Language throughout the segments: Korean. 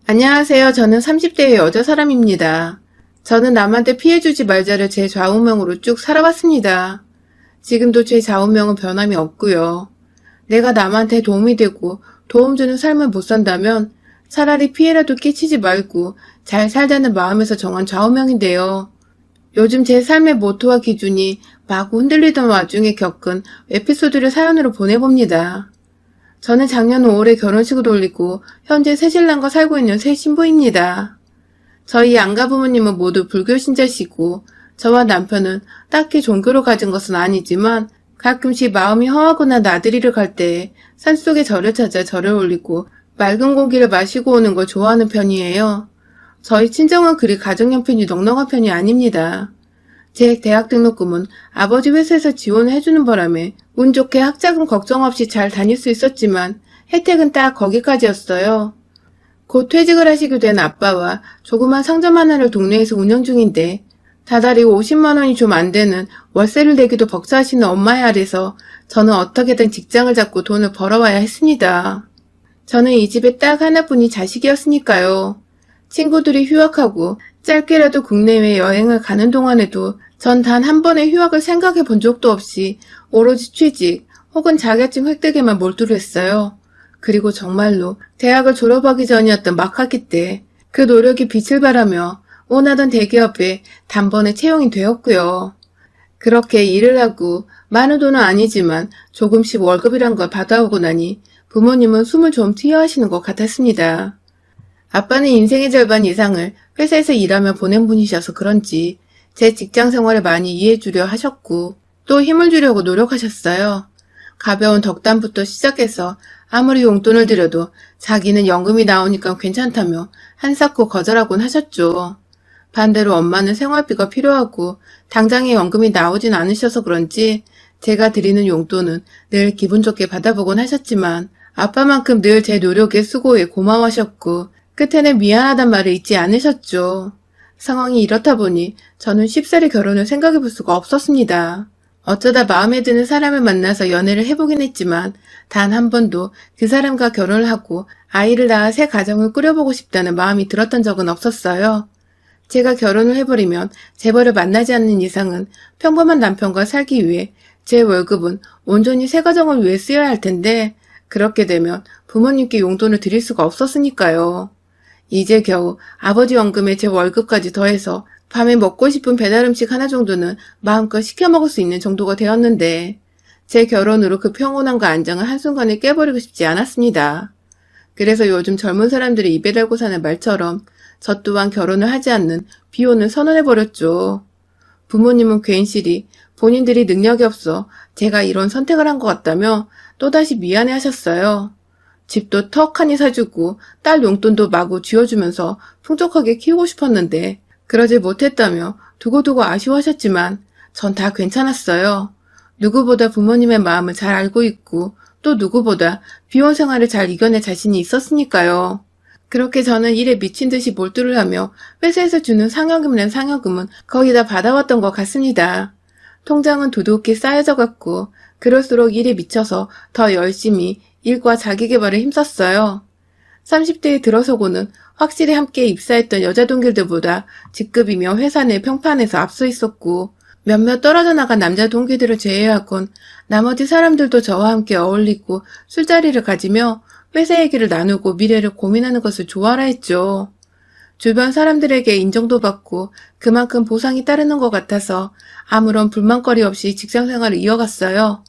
안녕하세요. 저는 30대의 여자 사람입니다. 저는 남한테 피해주지 말자를 제 좌우명으로 쭉 살아왔습니다. 지금도 제 좌우명은 변함이 없고요. 내가 남한테 도움이 되고 도움 주는 삶을 못 산다면 차라리 피해라도 끼치지 말고 잘 살자는 마음에서 정한 좌우명인데요. 요즘 제 삶의 모토와 기준이 마구 흔들리던 와중에 겪은 에피소드를 사연으로 보내봅니다. 저는 작년 5월에 결혼식을 올리고 현재 새신랑과 살고 있는 새 신부입니다. 저희 양가 부모님은 모두 불교 신자시고 저와 남편은 딱히 종교를 가진 것은 아니지만 가끔씩 마음이 허하거나 나들이를 갈 때 산속의 절을 찾아 절을 올리고 맑은 공기를 마시고 오는 걸 좋아하는 편이에요. 저희 친정은 그리 가족 형편이 넉넉한 편이 아닙니다. 제 대학 등록금은 아버지 회사에서 지원을 해주는 바람에 운 좋게 학자금 걱정 없이 잘 다닐 수 있었지만 혜택은 딱 거기까지였어요. 곧 퇴직을 하시게 된 아빠와 조그만 상점 하나를 동네에서 운영 중인데 다달이 50만 원이 좀 안 되는 월세를 내기도 벅차하시는 엄마의 아래서 저는 어떻게든 직장을 잡고 돈을 벌어와야 했습니다. 저는 이 집에 딱 하나뿐인 자식이었으니까요. 친구들이 휴학하고 짧게라도 국내외 여행을 가는 동안에도 전 단 한 번의 휴학을 생각해 본 적도 없이 오로지 취직 혹은 자격증 획득에만 몰두를 했어요. 그리고 정말로 대학을 졸업하기 전이었던 막학기 때 그 노력이 빛을 발하며 원하던 대기업에 단번에 채용이 되었고요. 그렇게 일을 하고 많은 돈은 아니지만 조금씩 월급이란 걸 받아오고 나니 부모님은 숨을 좀 트여하시는 것 같았습니다. 아빠는 인생의 절반 이상을 회사에서 일하며 보낸 분이셔서 그런지 제 직장 생활을 많이 이해해주려 하셨고 또 힘을 주려고 노력하셨어요. 가벼운 덕담부터 시작해서 아무리 용돈을 드려도 자기는 연금이 나오니까 괜찮다며 한사코 거절하곤 하셨죠. 반대로 엄마는 생활비가 필요하고 당장에 연금이 나오진 않으셔서 그런지 제가 드리는 용돈은 늘 기분 좋게 받아보곤 하셨지만 아빠만큼 늘 제 노력에 수고에 고마워하셨고 끝에는 미안하단 말을 잊지 않으셨죠. 상황이 이렇다 보니 저는 쉽사리 결혼을 생각해 볼 수가 없었습니다. 어쩌다 마음에 드는 사람을 만나서 연애를 해보긴 했지만 단 한 번도 그 사람과 결혼을 하고 아이를 낳아 새 가정을 꾸려보고 싶다는 마음이 들었던 적은 없었어요. 제가 결혼을 해버리면 재벌을 만나지 않는 이상은 평범한 남편과 살기 위해 제 월급은 온전히 새 가정을 위해 쓰여야 할 텐데 그렇게 되면 부모님께 용돈을 드릴 수가 없었으니까요. 이제 겨우 아버지 연금에 제 월급까지 더해서 밤에 먹고 싶은 배달음식 하나 정도는 마음껏 시켜 먹을 수 있는 정도가 되었는데 제 결혼으로 그 평온함과 안정을 한순간에 깨버리고 싶지 않았습니다. 그래서 요즘 젊은 사람들이 입에 달고 사는 말처럼 저 또한 결혼을 하지 않는 비혼을 선언해버렸죠. 부모님은 괜시리 본인들이 능력이 없어 제가 이런 선택을 한 것 같다며 또다시 미안해 하셨어요. 집도 턱하니 사주고 딸 용돈도 마구 쥐어주면서 풍족하게 키우고 싶었는데 그러지 못했다며 두고두고 아쉬워하셨지만 전 다 괜찮았어요. 누구보다 부모님의 마음을 잘 알고 있고 또 누구보다 비혼 생활을 잘 이겨낼 자신이 있었으니까요. 그렇게 저는 일에 미친 듯이 몰두를 하며 회사에서 주는 상여금이란 상여금은 거의 다 받아왔던 것 같습니다. 통장은 두둑히 쌓여져 갔고 그럴수록 일에 미쳐서 더 열심히 일과 자기계발에 힘썼어요. 30대에 들어서고는 확실히 함께 입사했던 여자 동기들보다 직급이며 회사 내 평판에서 앞서 있었고 몇몇 떨어져 나간 남자 동기들을 제외하곤 나머지 사람들도 저와 함께 어울리고 술자리를 가지며 회사 얘기를 나누고 미래를 고민하는 것을 좋아라 했죠. 주변 사람들에게 인정도 받고 그만큼 보상이 따르는 것 같아서 아무런 불만거리 없이 직장생활을 이어갔어요.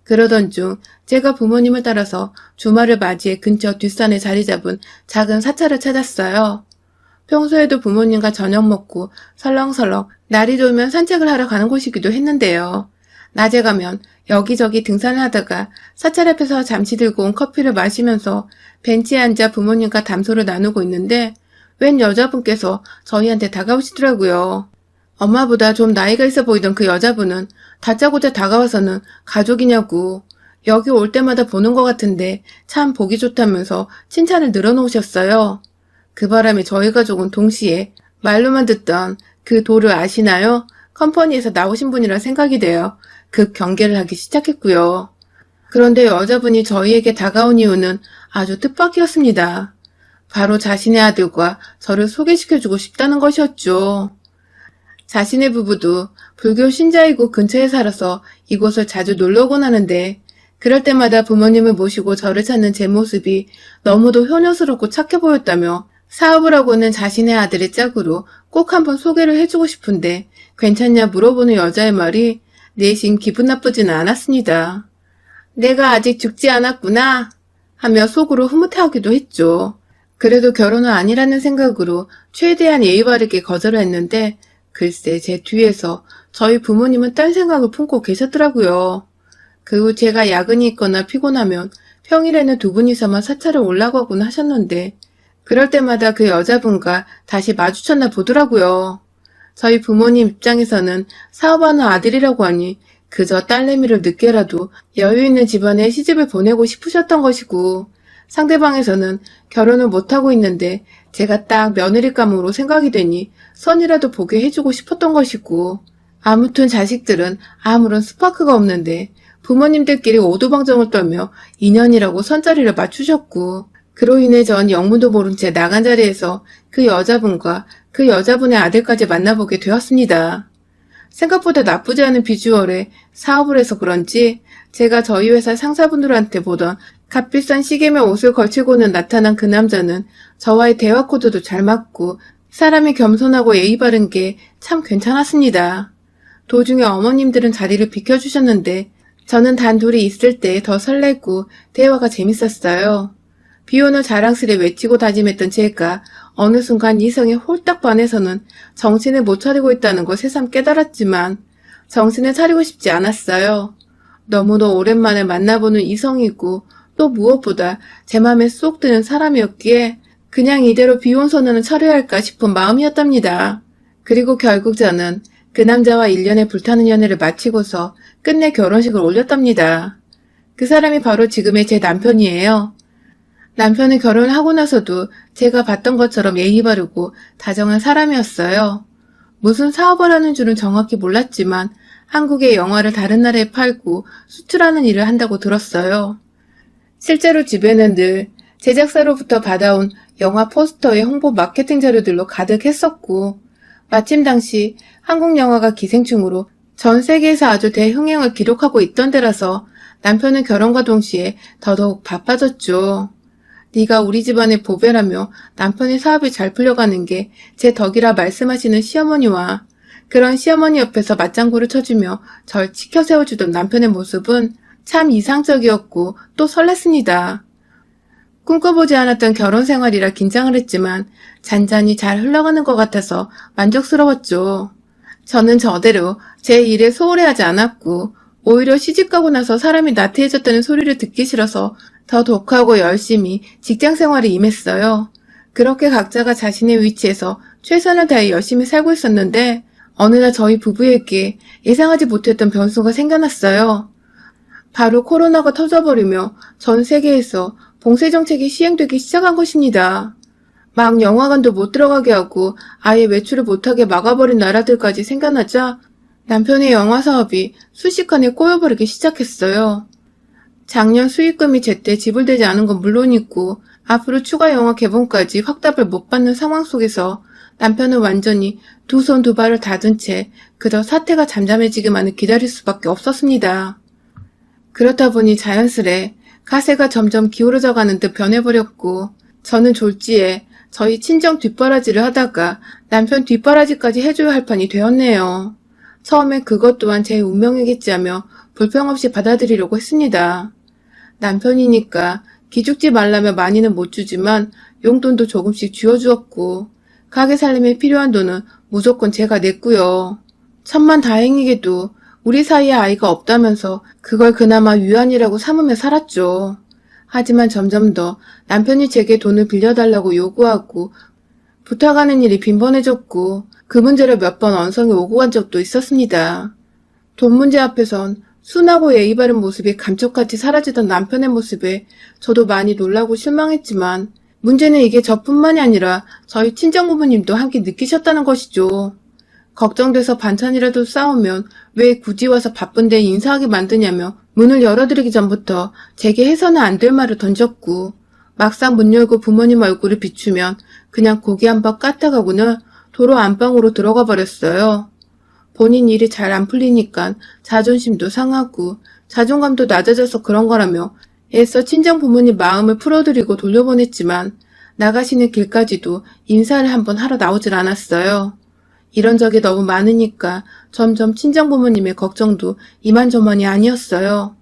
그러던 중 제가 부모님을 따라서 주말을 맞이해 근처 뒷산에 자리 잡은 작은 사찰을 찾았어요. 평소에도 부모님과 저녁 먹고 설렁설렁 날이 좋으면 산책을 하러 가는 곳이기도 했는데요. 낮에 가면 여기저기 등산을 하다가 사찰 앞에서 잠시 들고 온 커피를 마시면서 벤치에 앉아 부모님과 담소를 나누고 있는데 웬 여자분께서 저희한테 다가오시더라고요. 엄마보다 좀 나이가 있어 보이던 그 여자분은 다짜고짜 다가와서는 가족이냐고 여기 올 때마다 보는 것 같은데 참 보기 좋다면서 칭찬을 늘어놓으셨어요. 그 바람에 저희 가족은 동시에 말로만 듣던 그 도를 아시나요? 컴퍼니에서 나오신 분이라 생각이 되어 그 경계를 하기 시작했고요. 그런데 여자분이 저희에게 다가온 이유는 아주 뜻밖이었습니다. 바로 자신의 아들과 저를 소개시켜주고 싶다는 것이었죠. 자신의 부부도 불교 신자이고 근처에 살아서 이곳을 자주 놀러 오곤 하는데 그럴 때마다 부모님을 모시고 저를 찾는 제 모습이 너무도 효녀스럽고 착해 보였다며 사업을 하고는 자신의 아들의 짝으로 꼭 한번 소개를 해주고 싶은데 괜찮냐 물어보는 여자의 말이 내심 기분 나쁘지는 않았습니다. 내가 아직 죽지 않았구나 하며 속으로 흐뭇해하기도 했죠. 그래도 결혼은 아니라는 생각으로 최대한 예의 바르게 거절을 했는데 글쎄 제 뒤에서 저희 부모님은 딴 생각을 품고 계셨더라고요. 그 후 제가 야근이 있거나 피곤하면 평일에는 두 분이서만 사찰을 올라가곤 하셨는데 그럴 때마다 그 여자분과 다시 마주쳤나 보더라고요. 저희 부모님 입장에서는 사업하는 아들이라고 하니 그저 딸내미를 늦게라도 여유 있는 집안에 시집을 보내고 싶으셨던 것이고 상대방에서는 결혼을 못하고 있는데 제가 딱 며느리감으로 생각이 되니 선이라도 보게 해주고 싶었던 것이고 아무튼 자식들은 아무런 스파크가 없는데 부모님들끼리 오두방정을 떨며 인연이라고 선자리를 맞추셨고 그로 인해 전 영문도 모른 채 나간 자리에서 그 여자분과 그 여자분의 아들까지 만나보게 되었습니다. 생각보다 나쁘지 않은 비주얼에 사업을 해서 그런지 제가 저희 회사 상사분들한테 보던 값비싼 시계며 옷을 걸치고는 나타난 그 남자는 저와의 대화 코드도 잘 맞고 사람이 겸손하고 예의 바른 게 참 괜찮았습니다. 도중에 어머님들은 자리를 비켜주셨는데 저는 단둘이 있을 때 더 설레고 대화가 재밌었어요. 비오는 자랑스레 외치고 다짐했던 제가 어느 순간 이성에 홀딱 반해서는 정신을 못 차리고 있다는 걸 새삼 깨달았지만 정신을 차리고 싶지 않았어요. 너무도 오랜만에 만나보는 이성이고 또 무엇보다 제 맘에 쏙 드는 사람이었기에 그냥 이대로 비혼 선언을 차려야 할까 싶은 마음이었답니다. 그리고 결국 저는 그 남자와 1년의 불타는 연애를 마치고서 끝내 결혼식을 올렸답니다. 그 사람이 바로 지금의 제 남편이에요. 남편은 결혼을 하고 나서도 제가 봤던 것처럼 예의 바르고 다정한 사람이었어요. 무슨 사업을 하는 줄은 정확히 몰랐지만 한국의 영화를 다른 나라에 팔고 수출하는 일을 한다고 들었어요. 실제로 집에는 늘 제작사로부터 받아온 영화 포스터의 홍보 마케팅 자료들로 가득했었고 마침 당시 한국 영화가 기생충으로 전 세계에서 아주 대흥행을 기록하고 있던 데라서 남편은 결혼과 동시에 더더욱 바빠졌죠. 네가 우리 집안의 보배라며 남편의 사업이 잘 풀려가는 게 제 덕이라 말씀하시는 시어머니와 그런 시어머니 옆에서 맞장구를 쳐주며 절 지켜 세워주던 남편의 모습은 참 이상적이었고 또 설렜습니다. 꿈꿔보지 않았던 결혼 생활이라 긴장을 했지만 잔잔히 잘 흘러가는 것 같아서 만족스러웠죠. 저는 저대로 제 일에 소홀해하지 않았고 오히려 시집가고 나서 사람이 나태해졌다는 소리를 듣기 싫어서 더 독하고 열심히 직장 생활에 임했어요. 그렇게 각자가 자신의 위치에서 최선을 다해 열심히 살고 있었는데 어느 날 저희 부부에게 예상하지 못했던 변수가 생겨났어요. 바로 코로나가 터져버리며 전 세계에서 봉쇄 정책이 시행되기 시작한 것입니다. 막 영화관도 못 들어가게 하고 아예 매출을 못하게 막아버린 나라들까지 생겨나자 남편의 영화 사업이 순식간에 꼬여버리기 시작했어요. 작년 수익금이 제때 지불되지 않은 건 물론이고 앞으로 추가 영화 개봉까지 확답을 못 받는 상황 속에서 남편은 완전히 두 손 두 발을 닫은 채 그저 사태가 잠잠해지기만을 기다릴 수밖에 없었습니다. 그렇다 보니 자연스레 가세가 점점 기울어져 가는 듯 변해버렸고 저는 졸지에 저희 친정 뒷바라지를 하다가 남편 뒷바라지까지 해줘야 할 판이 되었네요. 처음엔 그것 또한 제 운명이겠지 하며 불평 없이 받아들이려고 했습니다. 남편이니까 기죽지 말라며 많이는 못 주지만 용돈도 조금씩 쥐어주었고 가게 살림에 필요한 돈은 무조건 제가 냈고요. 천만다행히게도 우리 사이에 아이가 없다면서 그걸 그나마 위안이라고 삼으며 살았죠. 하지만 점점 더 남편이 제게 돈을 빌려달라고 요구하고 부탁하는 일이 빈번해졌고 그 문제를 몇 번 언성이 오고 간 적도 있었습니다. 돈 문제 앞에선 순하고 예의 바른 모습이 감쪽같이 사라지던 남편의 모습에 저도 많이 놀라고 실망했지만 문제는 이게 저뿐만이 아니라 저희 친정부모님도 함께 느끼셨다는 것이죠. 걱정돼서 반찬이라도 싸우면 왜 굳이 와서 바쁜데 인사하게 만드냐며 문을 열어드리기 전부터 제게 해서는 안 될 말을 던졌고 막상 문 열고 부모님 얼굴을 비추면 그냥 고개 한번 까딱하고는 도로 안방으로 들어가 버렸어요. 본인 일이 잘 안 풀리니까 자존심도 상하고 자존감도 낮아져서 그런 거라며 애써 친정 부모님 마음을 풀어드리고 돌려보냈지만 나가시는 길까지도 인사를 한번 하러 나오질 않았어요. 이런 적이 너무 많으니까 점점 친정 부모님의 걱정도 이만저만이 아니었어요.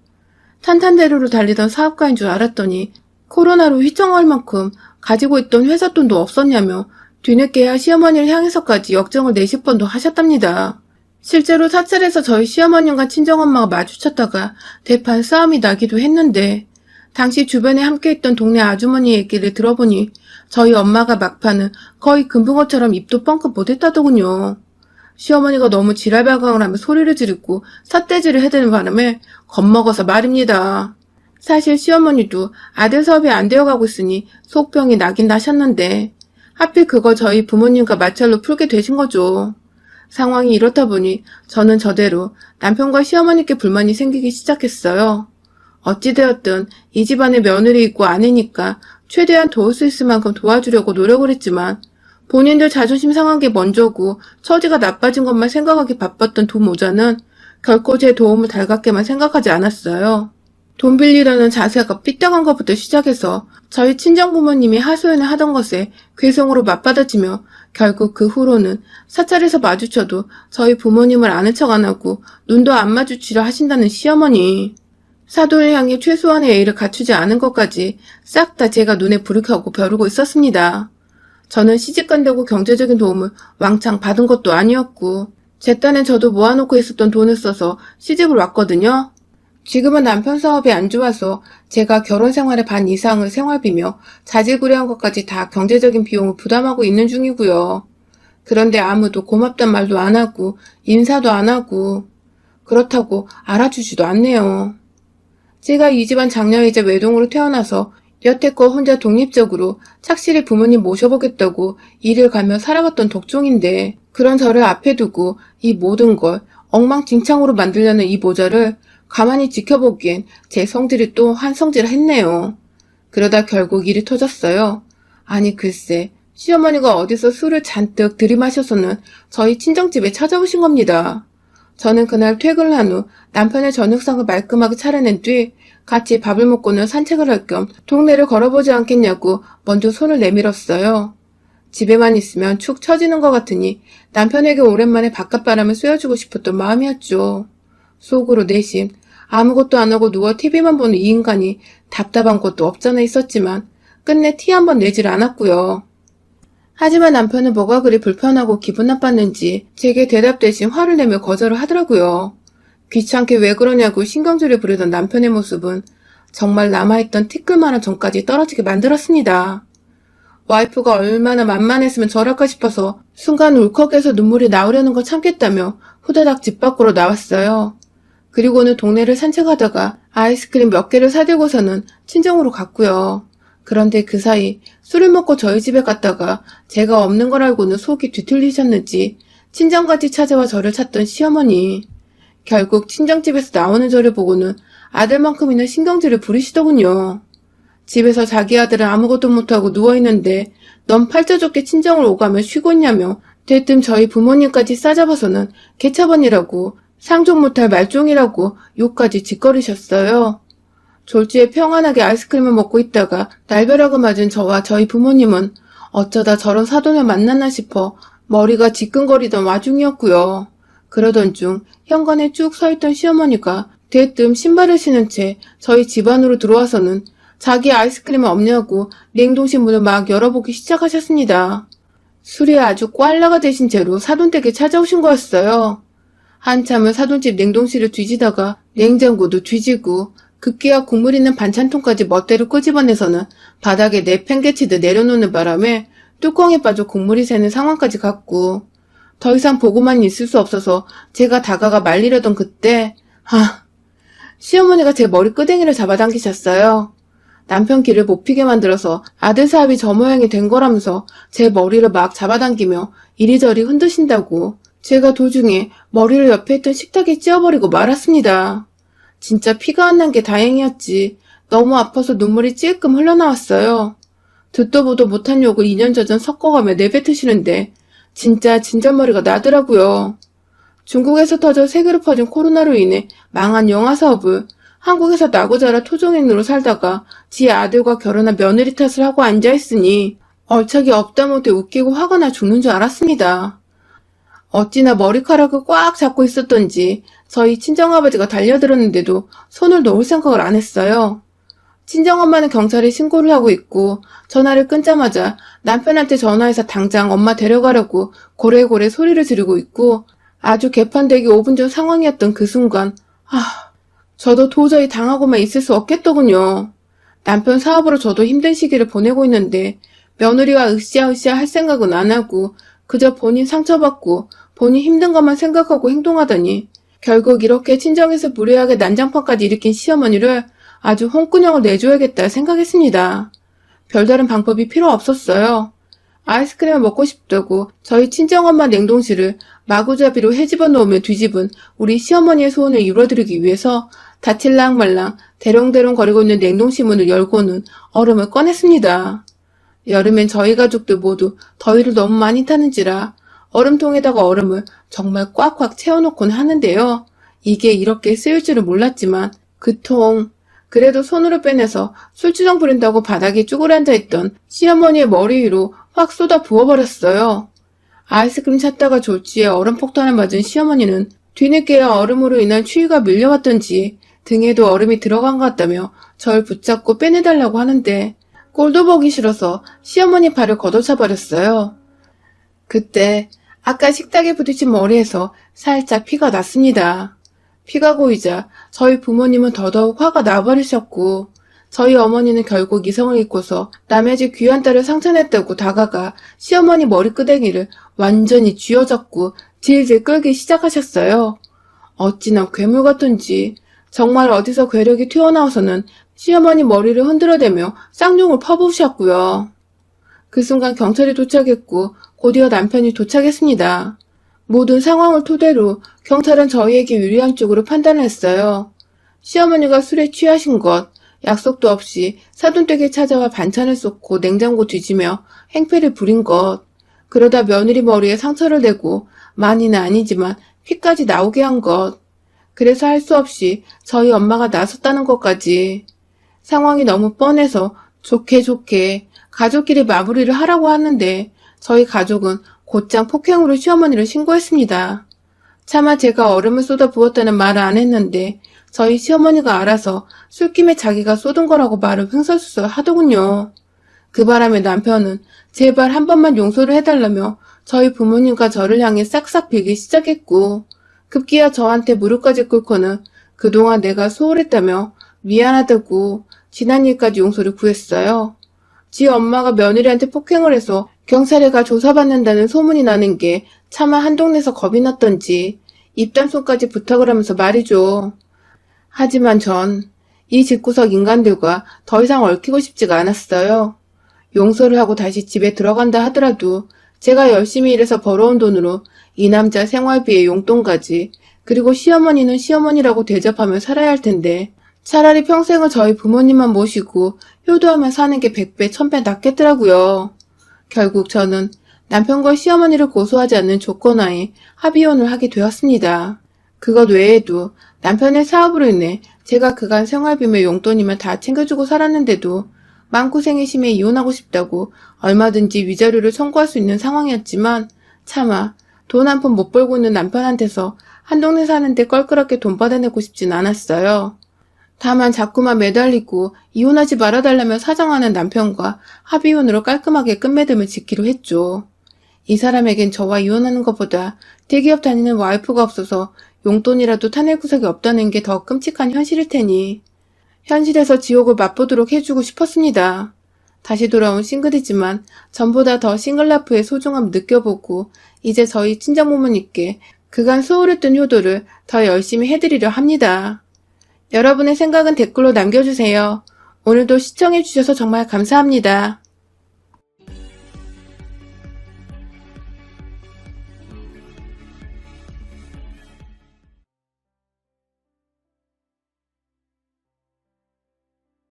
탄탄대로로 달리던 사업가인 줄 알았더니 코로나로 휘청할 만큼 가지고 있던 회사 돈도 없었냐며 뒤늦게야 시어머니를 향해서까지 역정을 내십 번도 하셨답니다. 실제로 사찰에서 저희 시어머님과 친정엄마가 마주쳤다가 대판 싸움이 나기도 했는데 당시 주변에 함께했던 동네 아주머니 얘기를 들어보니 저희 엄마가 막판은 거의 금붕어처럼 입도 뻥끗 못했다더군요. 시어머니가 너무 지랄발광을 하며 소리를 지르고 삿대질을 해대는 바람에 겁먹어서 말입니다. 사실 시어머니도 아들 사업이 안 되어가고 있으니 속병이 나긴 나셨는데 하필 그걸 저희 부모님과 마찰로 풀게 되신 거죠. 상황이 이렇다 보니 저는 저대로 남편과 시어머니께 불만이 생기기 시작했어요. 어찌되었든 이 집안에 며느리 있고 아내니까 최대한 도울 수 있을 만큼 도와주려고 노력을 했지만 본인들 자존심 상한 게 먼저고 처지가 나빠진 것만 생각하기 바빴던 두 모자는 결코 제 도움을 달갑게만 생각하지 않았어요. 돈 빌리려는 자세가 삐딱한 것부터 시작해서 저희 친정부모님이 하소연을 하던 것에 괴성으로 맞받아치며 결국 그 후로는 사찰에서 마주쳐도 저희 부모님을 아는 척 안 하고 눈도 안 마주치려 하신다는 시어머니. 사돈을 향해 최소한의 예의를 갖추지 않은 것까지 싹 다 제가 눈에 불을 켜고 벼르고 있었습니다. 저는 시집간다고 경제적인 도움을 왕창 받은 것도 아니었고 제 딴엔 저도 모아놓고 있었던 돈을 써서 시집을 왔거든요. 지금은 남편 사업이 안 좋아서 제가 결혼 생활의 반 이상을 생활비며 자질구레한 것까지 다 경제적인 비용을 부담하고 있는 중이고요. 그런데 아무도 고맙단 말도 안 하고 인사도 안 하고 그렇다고 알아주지도 않네요. 제가 이 집안 장녀이자 외동으로 태어나서 여태껏 혼자 독립적으로 착실히 부모님 모셔보겠다고 일을 가며 살아갔던 독종인데 그런 저를 앞에 두고 이 모든 걸 엉망진창으로 만들려는 이 모자를 가만히 지켜보기엔 제 성질이 또 한 성질 했네요. 그러다 결국 일이 터졌어요. 아니 글쎄 시어머니가 어디서 술을 잔뜩 들이마셔서는 저희 친정집에 찾아오신 겁니다. 저는 그날 퇴근을 한 후 남편의 저녁상을 말끔하게 차려낸 뒤 같이 밥을 먹고는 산책을 할 겸 동네를 걸어보지 않겠냐고 먼저 손을 내밀었어요. 집에만 있으면 축 처지는 것 같으니 남편에게 오랜만에 바깥바람을 쐬어주고 싶었던 마음이었죠. 속으로 내심 아무것도 안 하고 누워 TV만 보는 이 인간이 답답한 것도 없잖아 있었지만 끝내 티 한 번 내질 않았고요. 하지만 남편은 뭐가 그리 불편하고 기분 나빴는지 제게 대답 대신 화를 내며 거절을 하더라고요. 귀찮게 왜 그러냐고 신경질을 부리던 남편의 모습은 정말 남아있던 티끌만한 정까지 떨어지게 만들었습니다. 와이프가 얼마나 만만했으면 저럴까 싶어서 순간 울컥해서 눈물이 나오려는 걸 참겠다며 후다닥 집 밖으로 나왔어요. 그리고는 동네를 산책하다가 아이스크림 몇 개를 사들고서는 친정으로 갔고요. 그런데 그 사이 술을 먹고 저희 집에 갔다가 제가 없는 걸 알고는 속이 뒤틀리셨는지 친정까지 찾아와 저를 찾던 시어머니. 결국 친정집에서 나오는 저를 보고는 아들만큼이나 신경질을 부리시더군요. 집에서 자기 아들은 아무것도 못하고 누워있는데 넌 팔자 좋게 친정을 오가며 쉬고 있냐며 대뜸 저희 부모님까지 싸잡아서는 개차반이라고 상종 못할 말종이라고 욕까지 짓거리셨어요. 졸지에 평안하게 아이스크림을 먹고 있다가 날벼락을 맞은 저와 저희 부모님은 어쩌다 저런 사돈을 만났나 싶어 머리가 지끈거리던 와중이었고요. 그러던 중 현관에 쭉 서있던 시어머니가 대뜸 신발을 신은 채 저희 집 안으로 들어와서는 자기 아이스크림은 없냐고 냉동실 문을 막 열어보기 시작하셨습니다. 술이 아주 꽐라가 되신 채로 사돈댁에 찾아오신 거였어요. 한참을 사돈집 냉동실을 뒤지다가 냉장고도 뒤지고 급기야 국물 있는 반찬통까지 멋대로 끄집어내서는 바닥에 내팽개치듯 내려놓는 바람에 뚜껑에 빠져 국물이 새는 상황까지 갔고 더 이상 보고만 있을 수 없어서 제가 다가가 말리려던 그때 시어머니가 제 머리끄댕이를 잡아당기셨어요. 남편 길을 못 피게 만들어서 아들 사업이 저 모양이 된 거라면서 제 머리를 막 잡아당기며 이리저리 흔드신다고 제가 도중에 머리를 옆에 있던 식탁에 찧어버리고 말았습니다. 진짜 피가 안 난 게 다행이었지 너무 아파서 눈물이 찔끔 흘러나왔어요. 듣도 보도 못한 욕을 2년 전전 섞어가며 내뱉으시는데 진짜 진절머리가 나더라고요. 중국에서 터져 세계로 퍼진 코로나로 인해 망한 영화 사업을 한국에서 나고 자라 토종인으로 살다가 지 아들과 결혼한 며느리 탓을 하고 앉아있으니 얼척이 없다 못해 웃기고 화가 나 죽는 줄 알았습니다. 어찌나 머리카락을 꽉 잡고 있었던지 저희 친정아버지가 달려들었는데도 손을 놓을 생각을 안 했어요. 친정엄마는 경찰에 신고를 하고 있고 전화를 끊자마자 남편한테 전화해서 당장 엄마 데려가려고 고래고래 소리를 지르고 있고 아주 개판되기 5분 전 상황이었던 그 순간 저도 도저히 당하고만 있을 수 없겠더군요. 남편 사업으로 저도 힘든 시기를 보내고 있는데 며느리와 으쌰으쌰 할 생각은 안 하고 그저 본인 상처받고 본인 힘든 것만 생각하고 행동하더니 결국 이렇게 친정에서 무례하게 난장판까지 일으킨 시어머니를 아주 홍군형을 내줘야겠다 생각했습니다. 별다른 방법이 필요 없었어요. 아이스크림을 먹고 싶다고 저희 친정엄마 냉동실을 마구잡이로 헤집어 놓으며 뒤집은 우리 시어머니의 소원을 이루어드리기 위해서 다칠랑 말랑 대롱대롱 거리고 있는 냉동실 문을 열고는 얼음을 꺼냈습니다. 여름엔 저희 가족들 모두 더위를 너무 많이 타는지라 얼음통에다가 얼음을 정말 꽉꽉 채워놓곤 하는데요. 이게 이렇게 쓰일 줄은 몰랐지만 그 통, 그래도 손으로 빼내서 술주정 부린다고 바닥에 쭈그려 앉아있던 시어머니의 머리 위로 확 쏟아 부어버렸어요. 아이스크림 찾다가 졸지에 얼음 폭탄을 맞은 시어머니는 뒤늦게야 얼음으로 인한 추위가 밀려왔던지 등에도 얼음이 들어간 것 같다며 절 붙잡고 빼내달라고 하는데 꼴도 보기 싫어서 시어머니 발을 걷어차버렸어요. 그때 아까 식탁에 부딪힌 머리에서 살짝 피가 났습니다. 피가 고이자 저희 부모님은 더더욱 화가 나버리셨고 저희 어머니는 결국 이성을 잃고서 남의 집 귀한 딸을 상처냈다고 다가가 시어머니 머리끄댕이를 완전히 쥐어잡고 질질 끌기 시작하셨어요. 어찌나 괴물 같던지 정말 어디서 괴력이 튀어나와서는 시어머니 머리를 흔들어대며 쌍욕을 퍼부으셨고요. 그 순간 경찰이 도착했고 곧이어 남편이 도착했습니다. 모든 상황을 토대로 경찰은 저희에게 유리한 쪽으로 판단을 했어요. 시어머니가 술에 취하신 것, 약속도 없이 사돈댁에 찾아와 반찬을 쏟고 냉장고 뒤지며 행패를 부린 것, 그러다 며느리 머리에 상처를 내고 많이는 아니지만 피까지 나오게 한 것, 그래서 할 수 없이 저희 엄마가 나섰다는 것까지. 상황이 너무 뻔해서 좋게 가족끼리 마무리를 하라고 하는데 저희 가족은 곧장 폭행으로 시어머니를 신고했습니다. 차마 제가 얼음을 쏟아 부었다는 말을 안 했는데 저희 시어머니가 알아서 술김에 자기가 쏟은 거라고 말을 횡설수설 하더군요. 그 바람에 남편은 제발 한 번만 용서를 해달라며 저희 부모님과 저를 향해 싹싹 빌기 시작했고 급기야 저한테 무릎까지 꿇고는 그동안 내가 소홀했다며 미안하다고 지난 일까지 용서를 구했어요. 지 엄마가 며느리한테 폭행을 해서 경찰에 가 조사받는다는 소문이 나는 게 차마 한동네에서 겁이 났던지 입단속까지 부탁을 하면서 말이죠. 하지만 전 이 집구석 인간들과 더 이상 얽히고 싶지가 않았어요. 용서를 하고 다시 집에 들어간다 하더라도 제가 열심히 일해서 벌어온 돈으로 이 남자 생활비에 용돈까지 그리고 시어머니는 시어머니라고 대접하며 살아야 할 텐데 차라리 평생을 저희 부모님만 모시고 효도하며 사는 게 100배, 1000배 낫겠더라고요. 결국 저는 남편과 시어머니를 고소하지 않는 조건하에 합의혼을 하게 되었습니다. 그것 외에도 남편의 사업으로 인해 제가 그간 생활비며 용돈이면 다 챙겨주고 살았는데도 마음고생이 심해 이혼하고 싶다고 얼마든지 위자료를 청구할 수 있는 상황이었지만 차마 돈 한 푼 못 벌고 있는 남편한테서 한 동네 사는데 껄끄럽게 돈 받아내고 싶진 않았어요. 다만 자꾸만 매달리고 이혼하지 말아달라며 사정하는 남편과 합의혼으로 깔끔하게 끝맺음을 짓기로 했죠. 이 사람에겐 저와 이혼하는 것보다 대기업 다니는 와이프가 없어서 용돈이라도 타낼 구석이 없다는 게 더 끔찍한 현실일 테니 현실에서 지옥을 맛보도록 해주고 싶었습니다. 다시 돌아온 싱글이지만 전보다 더 싱글라이프의 소중함을 느껴보고 이제 저희 친정부모님께 그간 소홀했던 효도를 더 열심히 해드리려 합니다. 여러분의 생각은 댓글로 남겨주세요. 오늘도 시청해주셔서 정말 감사합니다.